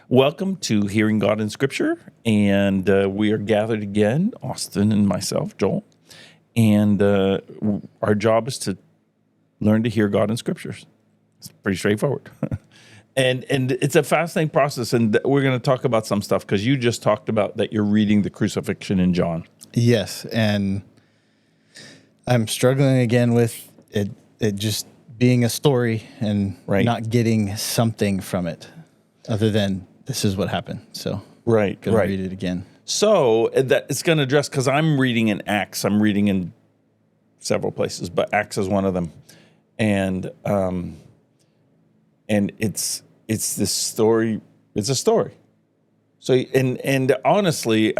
Welcome to Hearing God in Scripture, and we are gathered again, Austin and myself, Joel, and our job is to learn to hear God in Scriptures. It's pretty straightforward, and it's a fascinating process, and we're going to talk about some stuff because you just talked about that you're reading the crucifixion in John. Yes, and I'm struggling again with it just being a story and not getting something from it other than this is what happened. So gonna read it again. So that it's going to address, because I'm reading in Acts. I'm reading in several places, but Acts is one of them, and it's this story. It's a story. So and honestly,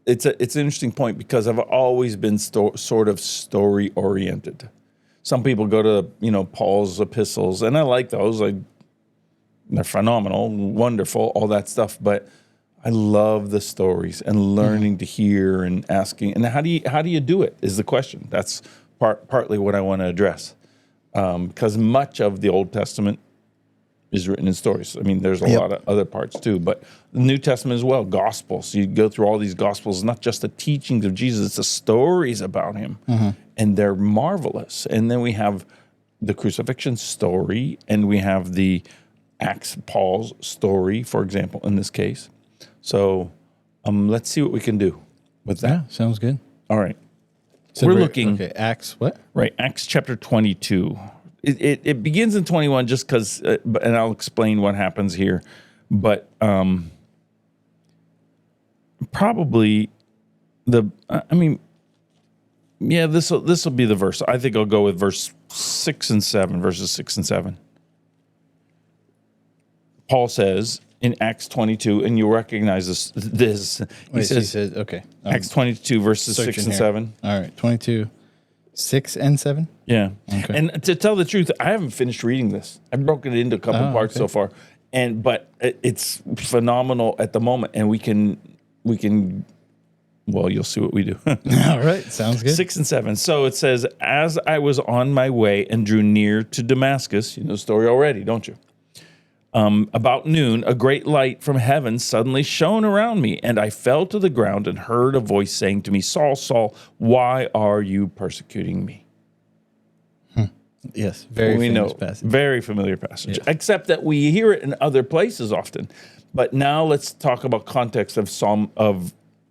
it's an interesting point because I've always been sort of story oriented. Some people go to Paul's epistles, and I like those. They're phenomenal, wonderful, all that stuff. But I love the stories and learning to hear and asking. And how do you do it is the question. That's partly what I want to address, because much of the Old Testament is written in stories. I mean, there's a lot of other parts too, but the New Testament as well, Gospels. You go through all these Gospels, not just the teachings of Jesus, it's the stories about him, and they're marvelous. And then we have the crucifixion story, and we have the Acts Paul's story, for example, in this case. So let's see what we can do with that. Yeah, sounds good. All right. So we're looking. Okay, Acts what? Right, Acts chapter 22. It begins in 21 just because, and I'll explain what happens here. But probably this will be the verse. I think I'll go with verses 6 and 7. Paul says in Acts 22, and you'll recognize this. He says, okay. Acts 22, verses 6 and 7. All right, 22, 6 and 7? Yeah. Okay. And to tell the truth, I haven't finished reading this. I've broken it into a couple parts so far. But it's phenomenal at the moment. And we can, well, you'll see what we do. All right, sounds good. 6 and 7. So it says, as I was on my way and drew near to Damascus, you know the story already, don't you? About noon, a great light from heaven suddenly shone around me, and I fell to the ground and heard a voice saying to me, Saul, Saul, why are you persecuting me? Yes, famous passage. Very familiar passage, except that we hear it in other places often. But now let's talk about context of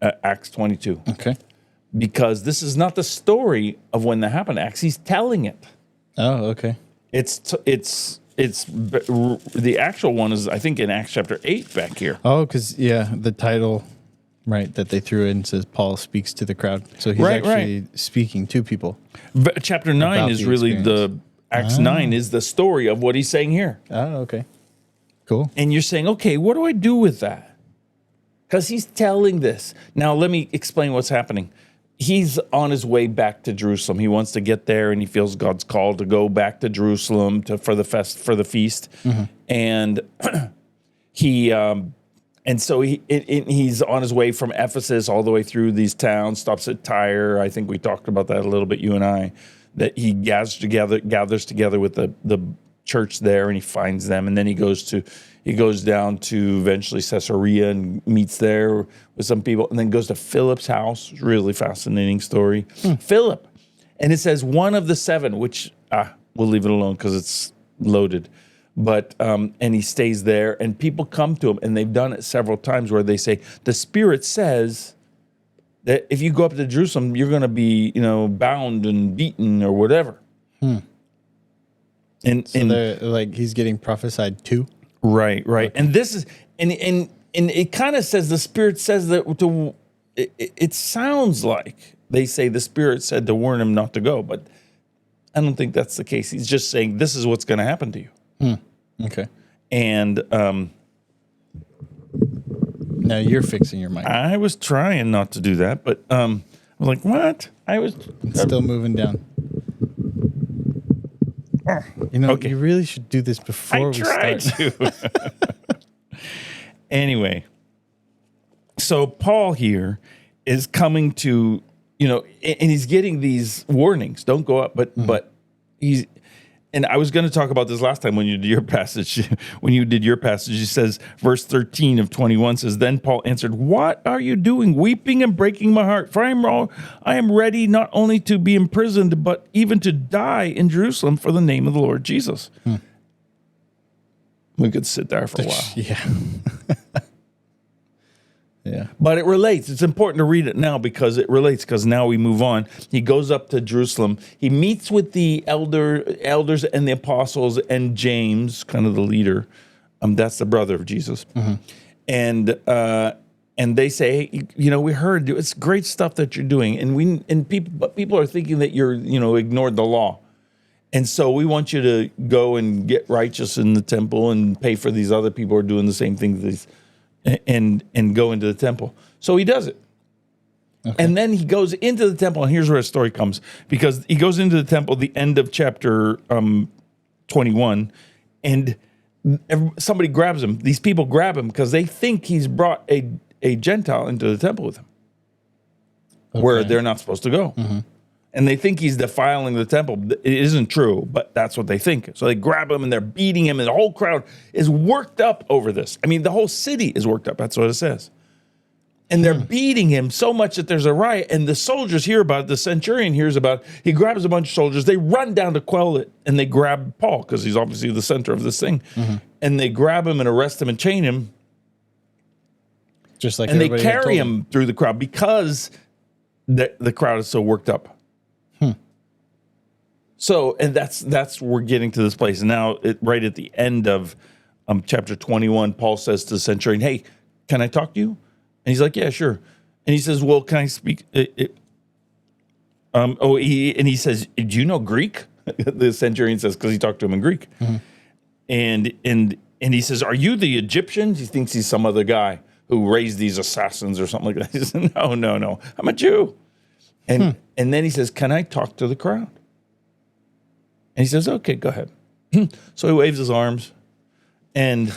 Acts 22. Okay. Because this is not the story of when that happened. Acts, he's telling it. Oh, okay. It's the actual one is, I think, in Acts chapter 8 back here. Oh, because, the title, that they threw in says Paul speaks to the crowd. So he's actually speaking to people. But chapter 9 is really Acts 9 is the story of what he's saying here. Oh, okay. Cool. And you're saying, okay, what do I do with that? Because he's telling this. Now, let me explain what's happening. He's on his way back to Jerusalem. He wants to get there, and he feels God's call to go back to Jerusalem for the feast. And he's on his way from Ephesus all the way through these towns. Stops at Tyre. I think we talked about that a little bit, you and I. That he gathers together with the church there, and he finds them, and then he goes down to eventually Caesarea and meets there with some people, and then goes to Philip's house. Really fascinating story. Philip. And it says one of the 7, which we'll leave it alone because it's loaded. But and he stays there, and people come to him, and they've done it several times where they say, the Spirit says that if you go up to Jerusalem, you're going to be, bound and beaten or whatever. And they're he's getting prophesied to? Right. Okay. And this is, and it kind of says, the Spirit says that it sounds like they say the Spirit said to warn him not to go, but I don't think that's the case. He's just saying, this is what's going to happen to you. Okay. And now you're fixing your mic. I was trying not to do that, but I was like, what? It's still moving down. You really should do this before we start. I tried to. Anyway, so Paul here is coming to, and he's getting these warnings. Don't go up, but he's and I was going to talk about this last time when you did your passage. When you did your passage, it says, verse 13 of 21 says, "Then Paul answered, 'What are you doing, weeping and breaking my heart? For I am ready not only to be imprisoned, but even to die in Jerusalem for the name of the Lord Jesus.'" We could sit there for a while. Yeah. Yeah. But it relates. It's important to read it now because it relates, because now we move on. He goes up to Jerusalem. He meets with the elders and the apostles and James, kind of the leader. That's the brother of Jesus. And they say, "Hey, we heard it's great stuff that you're doing. And people are thinking that you're, ignored the law. And so we want you to go and get righteous in the temple and pay for these other people who are doing the same thing and go into the temple." So he does it. Okay. And then he goes into the temple, and here's where the story comes, because he goes into the temple at the end of chapter 21, and somebody grabs him. These people grab him because they think he's brought a Gentile into the temple with him, where they're not supposed to go. And they think he's defiling the temple. It isn't true, but that's what they think. So they grab him and they're beating him, and the whole crowd is worked up over this. I mean, the whole city is worked up. That's what it says. And they're beating him so much that there's a riot, and the soldiers hear about it. The centurion hears about it. He grabs a bunch of soldiers. They run down to quell it, and they grab Paul, because he's obviously the center of this thing. And they grab him and arrest him and chain him. Just like, and they carry him through the crowd because the crowd is so worked up. So, and that's we're getting to this place. And now, right at the end of chapter 21, Paul says to the centurion, "Hey, can I talk to you?" And he's like, "Yeah, sure." And he says, "Well, can I speak?" He says, "Do you know Greek?" The centurion says, because he talked to him in Greek. And he says, "Are you the Egyptian?" He thinks he's some other guy who raised these assassins or something like that. He says, No, I'm a Jew." And then he says, "Can I talk to the crowd?" And he says, "Okay, go ahead." So he waves his arms, and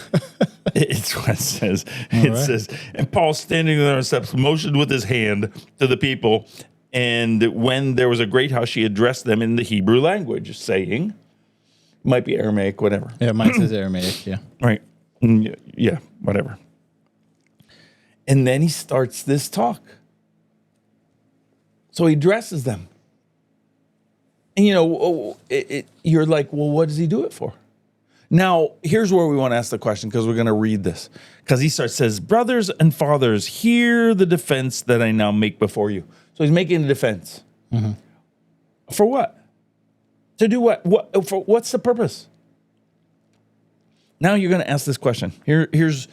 it's what it says. Says, "And Paul, standing there on the steps, motioned with his hand to the people. And when there was a great hush, he addressed them in the Hebrew language, saying," might be Aramaic, whatever. Yeah, mine says Aramaic, yeah. Right. Yeah, whatever. And then he starts this talk. So he addresses them. And, you're like, well, what does he do it for? Now, here's where we want to ask the question, because we're going to read this. Because he says, "Brothers and fathers, hear the defense that I now make before you." So he's making a defense. For what? To do what? What's the purpose? Now you're going to ask this question. Here's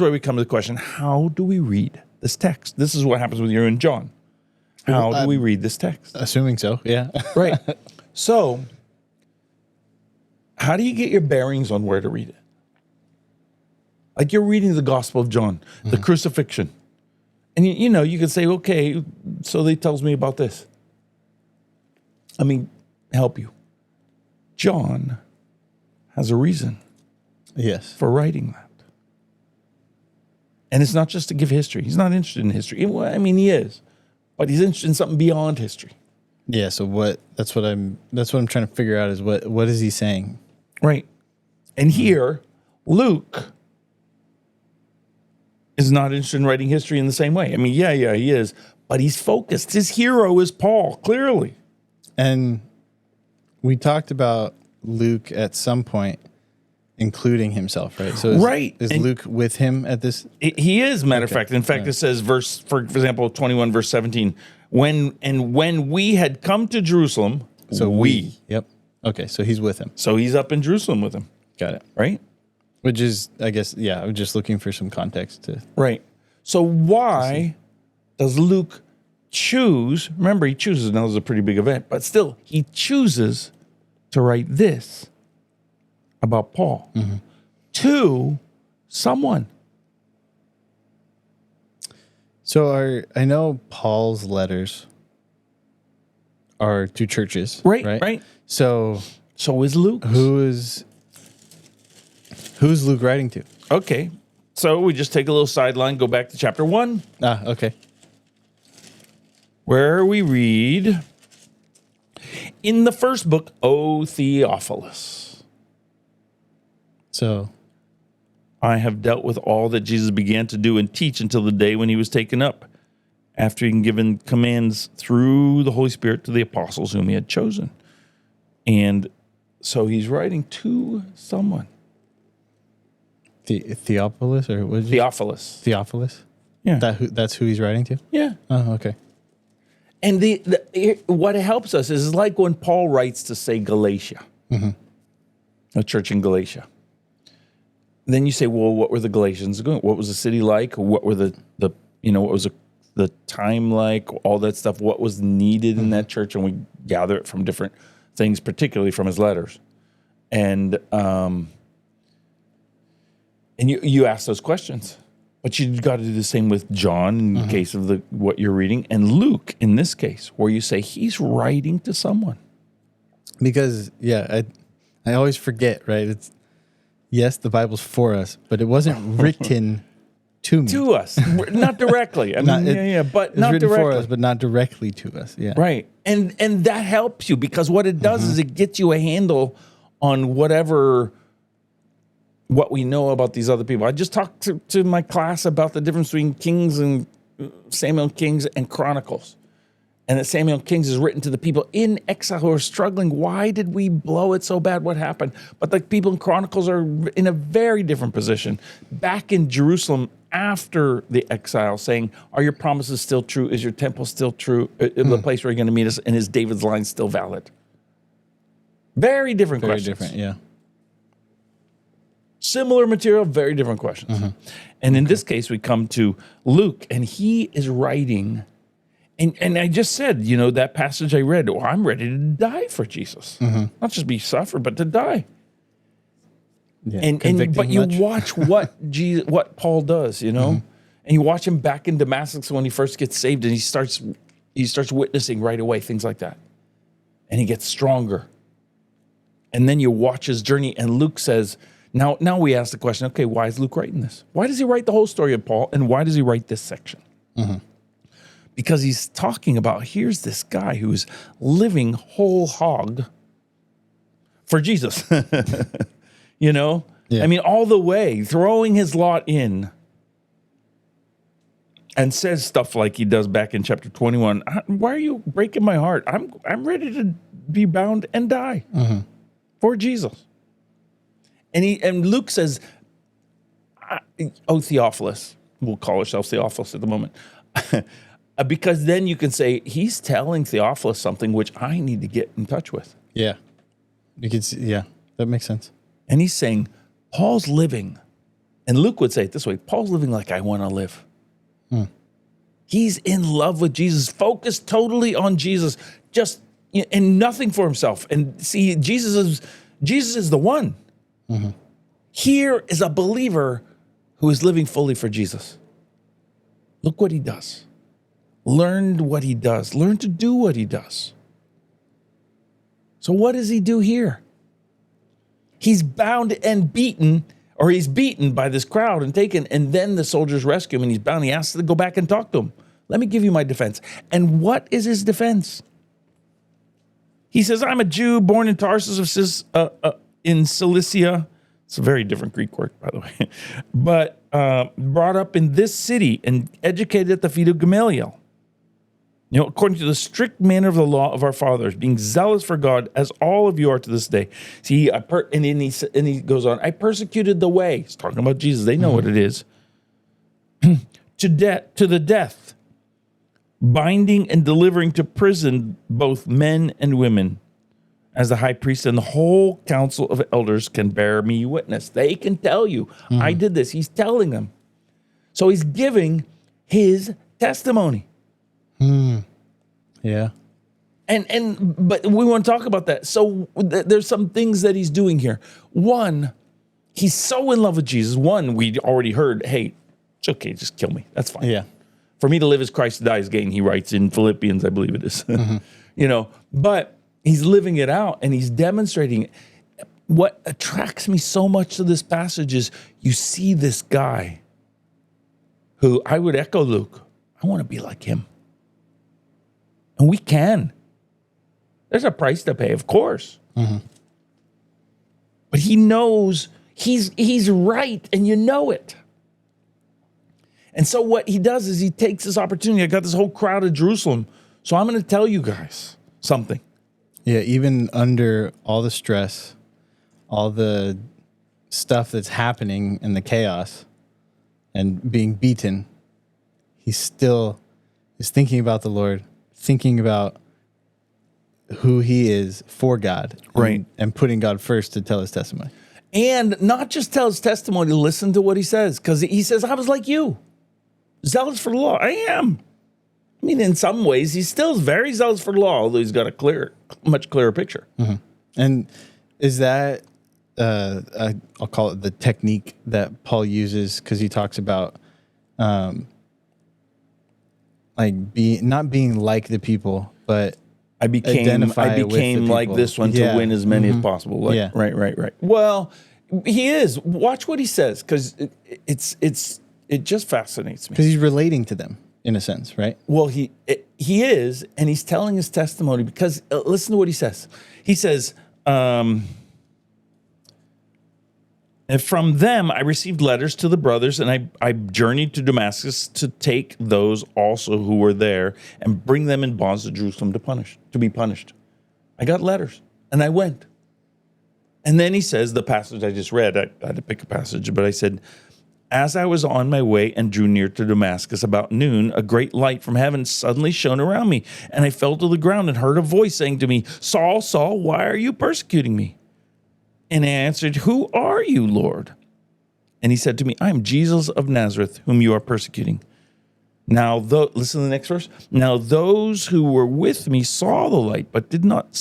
where we come to the question. How do we read this text? This is what happens with you and John. How do we read this text? Assuming so, yeah. Right. So, how do you get your bearings on where to read it? Like, you're reading the Gospel of John, the crucifixion. And, you can say, okay, so they tells me about this. Let me help you. John has a reason for writing that. And it's not just to give history. He's not interested in history. I mean, he is. But he's interested in something beyond history. Yeah, so that's what I'm trying to figure out is what is he saying? Right. And here, Luke is not interested in writing history in the same way. I mean, yeah, he is, but he's focused. His hero is Paul, clearly. And we talked about Luke at some point including himself, right? So is Luke with him at this? He is, matter of fact. In fact, it says, for example, 21, verse 17, when we had come to Jerusalem, so we. Yep. Okay, so he's with him. So he's up in Jerusalem with him. Got it. Right? Which is, I guess, I was just looking for some context to. Right. So why does Luke choose, remember he chooses, now this is a pretty big event, but still, he chooses to write this about Paul to someone. So I know Paul's letters are to churches. Right. So is Luke. Who's Luke writing to? Okay. So we just take a little sideline, go back to chapter 1. Okay. Where we read, in the first book, O Theophilus. So I have dealt with all that Jesus began to do and teach until the day when he was taken up, after he had given commands through the Holy Spirit to the apostles whom he had chosen. And so he's writing to someone. Theophilus, or what did you? Theophilus. Theophilus? Yeah. That's who he's writing to? Yeah. Oh, okay. And what helps us is like when Paul writes to, say, Galatia, a church in Galatia. Then you say, well, what were the Galatians doing? What was the city like? What were what was the time like? All that stuff. What was needed in that church? And we gather it from different things, particularly from his letters. And you ask those questions. But you got to do the same with John in the case of what you're reading, and Luke in this case, where you say he's writing to someone. Because I always forget, right? It's yes, the Bible's for us, but it wasn't written to me. To us, not directly. I mean, but not written directly for us, but not directly to us. Yeah, right. And that helps you because what it does is it gets you a handle on what we know about these other people. I just talked to my class about the difference between Kings and Samuel, Kings and Chronicles. And that Samuel Kings is written to the people in exile who are struggling. Why did we blow it so bad? What happened? But the people in Chronicles are in a very different position. Back in Jerusalem after the exile, saying, are your promises still true? Is your temple still true? The place where you're going to meet us? And is David's line still valid? Very different questions. Very different, yeah. Similar material, very different questions. And in this case, we come to Luke, and he is writing. And I just said, that passage I read, I'm ready to die for Jesus. Not just be suffered, but to die. Yeah, But you watch what Paul does, and you watch him back in Damascus when he first gets saved, and he starts witnessing right away, things like that. And he gets stronger. And then you watch his journey, and Luke says, now we ask the question, okay, why is Luke writing this? Why does he write the whole story of Paul, and why does he write this section? Because he's talking about, here's this guy who's living whole hog for Jesus. Yeah. I mean, all the way, throwing his lot in, and says stuff like he does back in chapter 21. Why are you breaking my heart? I'm ready to be bound and die for Jesus. And Luke says, Theophilus, we'll call ourselves Theophilus at the moment, because then you can say, he's telling Theophilus something which I need to get in touch with. Yeah. You can see, that makes sense. And he's saying, Paul's living, and Luke would say it this way, Paul's living like I want to live. He's in love with Jesus, focused totally on Jesus, and nothing for himself. And see, Jesus is the one. Here is a believer who is living fully for Jesus. Look what he does. Learn what he does. Learn to do what he does. So what does he do here? He's bound and beaten, or he's beaten by this crowd and taken, and then the soldiers rescue him, and he's bound. He asks to go back and talk to him. Let me give you my defense. And what is his defense? He says, I'm a Jew born in Tarsus in Cilicia. It's a very different Greek word, by the way. But brought up in this city and educated at the feet of Gamaliel. According to the strict manner of the law of our fathers, being zealous for God, as all of you are to this day. See, and he goes on, I persecuted the way. He's talking about Jesus. They know what it is. to the death, binding and delivering to prison both men and women, as the high priest and the whole council of elders can bear me witness. They can tell you, I did this. He's telling them. So he's giving his testimony. Yeah. But we want to talk about that. So there's some things that he's doing here. One, he's so in love with Jesus. One, we already heard, hey, it's okay, just kill me. That's fine. Yeah. For me to live is Christ, to die is gain, he writes in Philippians, I believe it is. But he's living it out and he's demonstrating it. What attracts me so much to this passage is you see this guy who I would echo Luke. I want to be like him. And we can. There's a price to pay, of course. But he knows he's right, and you know it. And so what he does is he takes this opportunity. I got this whole crowd of Jerusalem, so I'm going to tell you guys something. Yeah, even under all the stress, all the stuff that's happening in the chaos and being beaten, he still is thinking about the Lord, thinking about who he is for God, Right. and putting God first to tell his testimony. And not just tell his testimony, listen to what he says, because he says, I was like you, zealous for the law. I am. I mean, in some ways, he still is very zealous for the law, although he's got a much clearer picture. And is that, I'll call it the technique that Paul uses, because he talks about like not being like the people, but I became like this one to win as many as possible. Like, right. Well, he is. Watch what he says, because it just fascinates me. Because he's relating to them in a sense, right? Well, he is, and he's telling his testimony because listen to what he says. He says, and from them I received letters to the brothers, and I journeyed to Damascus to take those also who were there and bring them in bonds to Jerusalem to be punished. I got letters, and I went. And then he says, the passage I just read, I had to pick a passage, but I said, as I was on my way and drew near to Damascus about noon, a great light from heaven suddenly shone around me, and I fell to the ground and heard a voice saying to me, Saul, Saul, why are you persecuting me? And I answered, who are you, Lord? And he said to me, I am Jesus of Nazareth, whom you are persecuting. Now, listen to the next verse. Now, those who were with me saw the light, but did not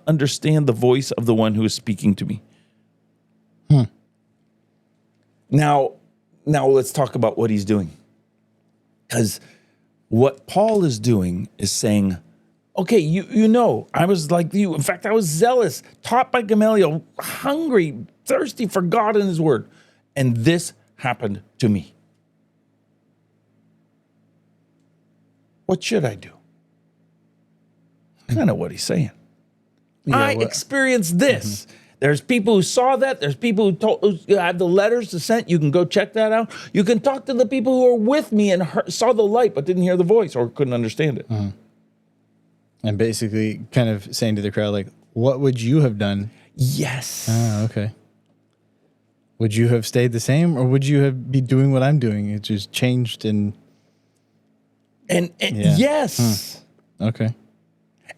understand the voice of the one who was speaking to me. Now let's talk about what he's doing. Because what Paul is doing is saying, okay, you know, I was like you. In fact, I was zealous, taught by Gamaliel, hungry, thirsty for God and his word. And this happened to me. What should I do? Kind of what he's saying. Yeah, I experienced this. There's people who saw that. There's people who have the letters to send. You can go check that out. You can talk to the people who were with me and saw the light but didn't hear the voice or couldn't understand it. And basically kind of saying to the crowd, like, what would you have done? Yes. Oh, okay. Would you have stayed the same, or would you have be doing what I'm doing? It just changed and yes. Okay.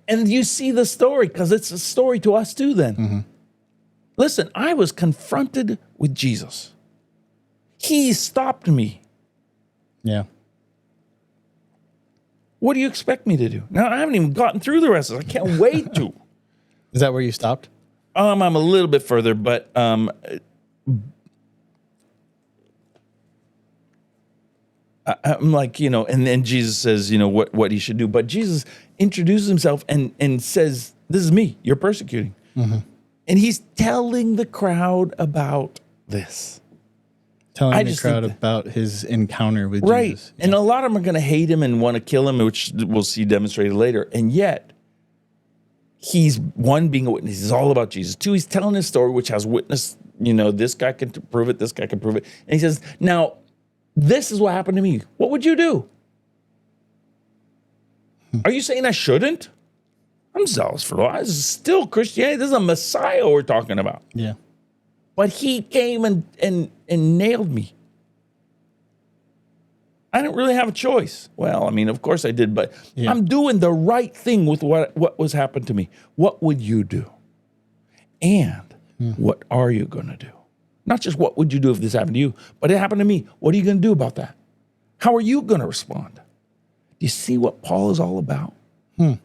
And you see the story, because it's a story to us too then. Listen, I was confronted with Jesus. He stopped me. Yeah. What do you expect me to do? Now, I haven't even gotten through the rest of it. I can't wait to. Is that where you stopped? I'm a little bit further, but I'm like, you know, and then Jesus says, you know, what he should do. But Jesus introduces himself and says, this is me, you're persecuting. And he's telling the crowd about this. Telling the crowd about his encounter with Jesus. Yeah. And a lot of them are going to hate him and want to kill him, which we'll see demonstrated later. And yet, he's, one, being a witness. He's all about Jesus. Two, he's telling his story, which has witness. You know, this guy can prove it. This guy can prove it. And he says, now, this is what happened to me. What would you do? Are you saying I shouldn't? I'm zealous for the law. This is still Christianity. This is a Messiah we're talking about. Yeah. But he came and nailed me. I didn't really have a choice. Well, I mean, of course I did, but I'm doing the right thing with what was happened to me. What would you do? And what are you going to do? Not just what would you do if this happened to you, but it happened to me. What are you going to do about that? How are you going to respond? Do you see what Paul is all about? And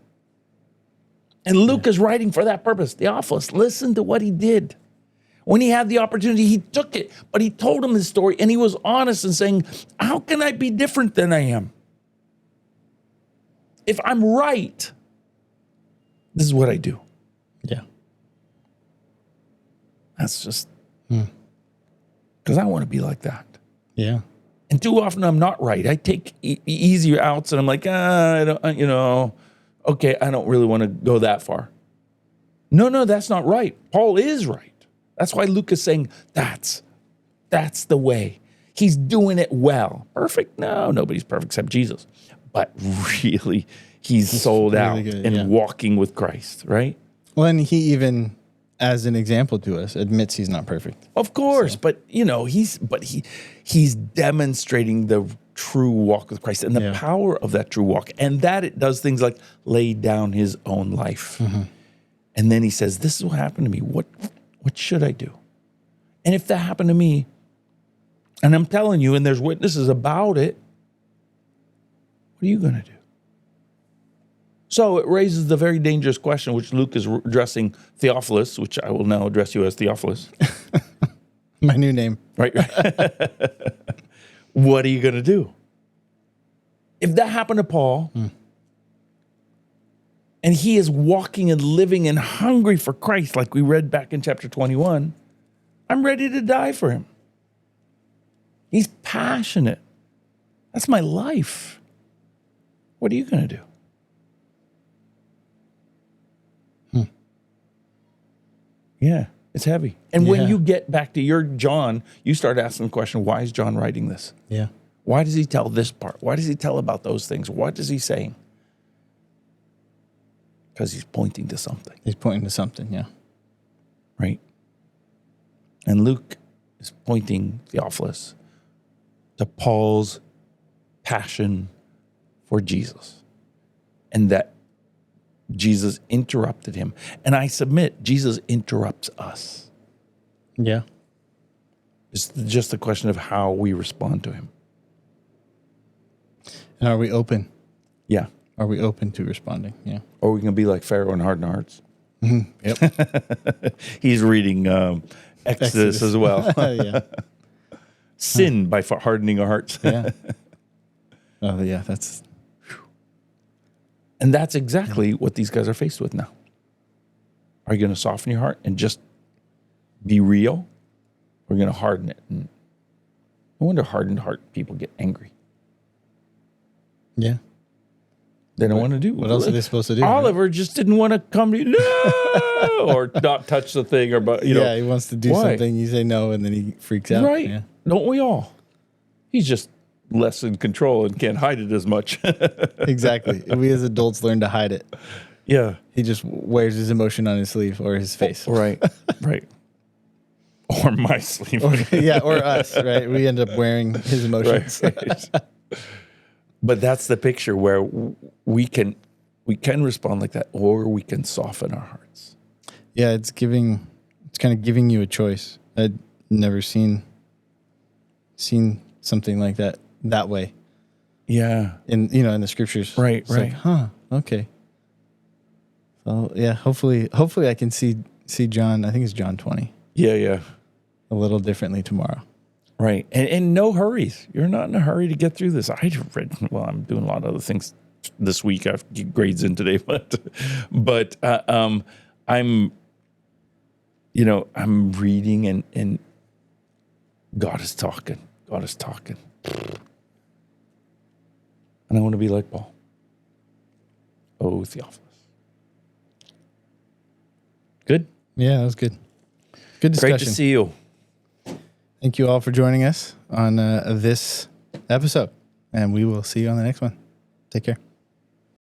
Luke is writing for that purpose. Theophilus, listen to what he did. When he had the opportunity, he took it. But he told him his story, and he was honest in saying, how can I be different than I am? If I'm right, this is what I do. Yeah. That's just, because I want to be like that. Yeah. And too often I'm not right. I take easier outs, and I'm like, I don't, you know, okay, I don't really want to go that far. No, that's not right. Paul is right. That's why Luke is saying that's the way. He's doing it well. Perfect? No, nobody's perfect except Jesus. But really, he's sold really out good, and walking with Christ, right? Well, and he even, as an example to us, admits he's not perfect. Of course, but he's demonstrating the true walk with Christ and the power of that true walk, and that it does things like lay down his own life. And then he says, this is what happened to me. What should I do? And if that happened to me, and I'm telling you, and there's witnesses about it, what are you going to do? So it raises the very dangerous question, which Luke is addressing Theophilus, which I will now address you as Theophilus. My new name. Right. What are you going to do? If that happened to Paul, and he is walking and living and hungry for Christ, like we read back in chapter 21, I'm ready to die for him. He's passionate. That's my life. What are you going to do? Yeah, it's heavy. And when you get back to your John, you start asking the question, why is John writing this? Yeah. Why does he tell this part? Why does he tell about those things? What is he saying? Because he's pointing to something. He's pointing to something, yeah. Right? And Luke is pointing, Theophilus, to Paul's passion for Jesus. And that Jesus interrupted him. And I submit, Jesus interrupts us. Yeah. It's just a question of how we respond to him. And are we open? Yeah. Are we open to responding? Yeah. Or we can be like Pharaoh and harden our hearts. Yep. He's reading Exodus as well. Yeah. Sin by hardening our hearts. Yeah. Oh, yeah. That's. And that's exactly what these guys are faced with now. Are you going to soften your heart and just be real? Or are you going to harden it? And no wonder hardened heart people get angry. Yeah. They don't want to do. What else are they supposed to do? Oliver just didn't want to come to you, no, or not touch the thing, or but yeah, he wants to do something. You say no, and then he freaks out. Right? Yeah. Don't we all? He's just less in control and can't hide it as much. Exactly. We as adults learn to hide it. Yeah. He just wears his emotion on his sleeve or his face. Right. Right. Or my sleeve. Or us. Right. We end up wearing his emotions. Right. But that's the picture where we can respond like that, or we can soften our hearts. Yeah, it's kind of giving you a choice. I'd never seen something like that way. Yeah. In the scriptures. Right, it's right. Like, okay. So yeah, hopefully I can see John, I think it's John 20. Yeah. A little differently tomorrow. Right. And no hurries. You're not in a hurry to get through this. I'm doing a lot of other things this week. I have to get grades in today, but I'm reading and God is talking. God is talking. And I want to be like Paul. Oh, Theophilus. Good? Yeah, that was good. Good discussion. Great to see you. Thank you all for joining us on this episode, and we will see you on the next one. Take care.